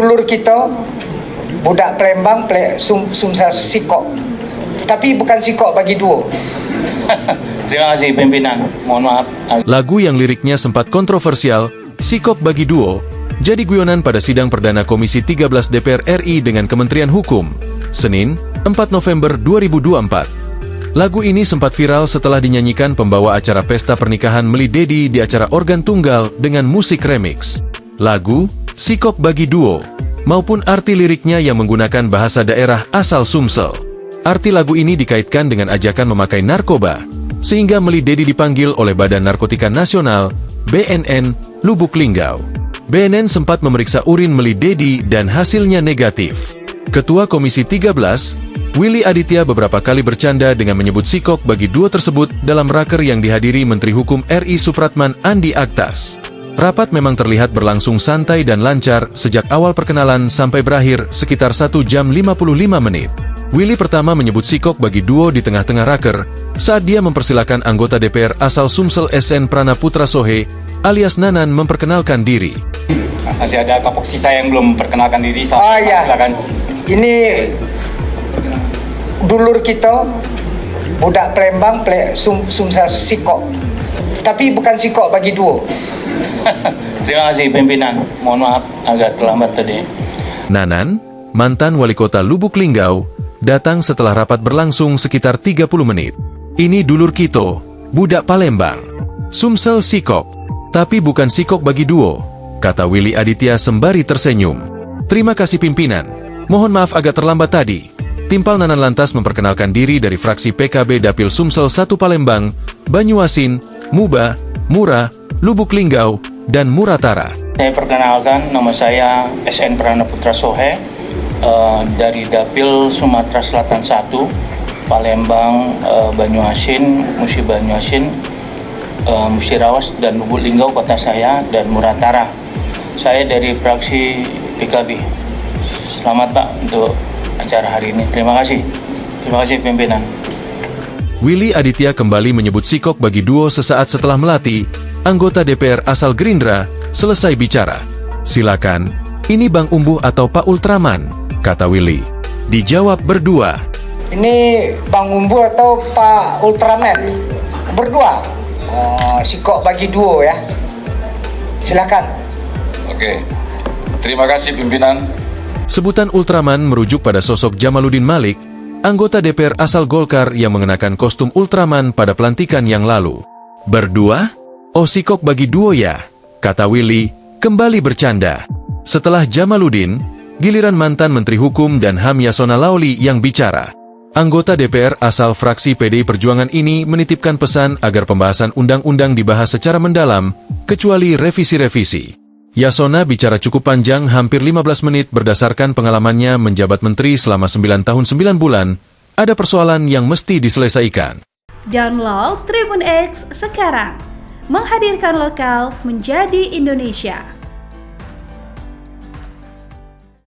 Dulur kita budak Palembang Sumsel Sikok, tapi bukan Sikok bagi dua. Terima kasih pimpinan, mohon maaf. Lagu yang liriknya sempat kontroversial, Sikok Bagi Duo, jadi guyonan pada sidang perdana Komisi 13 DPR RI dengan Kementerian Hukum, Senin, 4 November 2024. Lagu ini sempat viral setelah dinyanyikan pembawa acara pesta pernikahan Meli Dedi di acara organ tunggal dengan musik remix. Lagu, Sikok Bagi Duo, maupun arti liriknya yang menggunakan bahasa daerah asal Sumsel. Arti lagu ini dikaitkan dengan ajakan memakai narkoba, sehingga Meli Dedi dipanggil oleh Badan Narkotika Nasional, BNN, Lubuk Linggau. BNN sempat memeriksa urin Meli Dedi dan hasilnya negatif. Ketua Komisi 13, Willy Aditya beberapa kali bercanda dengan menyebut Sikok Bagi Duo tersebut dalam raker yang dihadiri Menteri Hukum RI Supratman Andi Aktas. Rapat memang terlihat berlangsung santai dan lancar sejak awal perkenalan sampai berakhir sekitar 1 jam 55 menit. Willy pertama menyebut Sikok Bagi Duo di tengah-tengah raker saat dia mempersilakan anggota DPR asal Sumsel SN Prana Putra Sohe alias Nanan memperkenalkan diri. Masih ada kapoksi saya yang belum memperkenalkan diri. Ya, silakan. Ini dulur kita budak Palembang Sumsel Sikok, tapi bukan Sikok Bagi dua. Terima kasih pimpinan, mohon maaf agak terlambat tadi. Nanan, mantan wali kota Lubuk Linggau, datang setelah rapat berlangsung sekitar 30 menit. Ini dulur kita, budak Palembang, Sumsel Sikok, tapi bukan Sikok Bagi Duo, kata Willy Aditya sembari tersenyum. Terima kasih pimpinan, mohon maaf agak terlambat tadi. Timpal Nanan lantas memperkenalkan diri dari fraksi PKB Dapil Sumsel 1 Palembang, Banyuasin, Muba, Mura, Lubuk Linggau, dan Muratara. Saya perkenalkan, nama saya SN Prana Putra Sohe, dari Dapil Sumatera Selatan 1, Palembang, Banyuasin, Musi Banyuasin, Musirawas, dan Lubuk Linggau kota saya, dan Muratara. Saya dari fraksi PKB. Selamat Pak untuk acara hari ini. Terima kasih pimpinan. Willy Aditya kembali menyebut Sikok Bagi Duo sesaat setelah Melati, anggota DPR asal Gerindra, selesai bicara. Silakan, ini Bang Umbuh atau Pak Ultraman, kata Willy. Dijawab berdua. Ini Bang Umbu atau Pak Ultraman? Berdua. Sikok Bagi dua ya. Silakan. Oke, terima kasih pimpinan. Sebutan Ultraman merujuk pada sosok Jamaluddin Malik, anggota DPR asal Golkar yang mengenakan kostum Ultraman pada pelantikan yang lalu. Berdua? Oh, Sikok Bagi Duo ya, kata Willy, kembali bercanda. Setelah Jamaluddin, giliran mantan Menteri Hukum dan HAM Yasona Laoli yang bicara. Anggota DPR asal fraksi PDI Perjuangan ini menitipkan pesan agar pembahasan undang-undang dibahas secara mendalam, kecuali revisi-revisi. Yasona bicara cukup panjang, hampir 15 menit berdasarkan pengalamannya menjabat menteri selama 9 tahun 9 bulan, ada persoalan yang mesti diselesaikan. Download Tribun X sekarang, menghadirkan lokal menjadi Indonesia.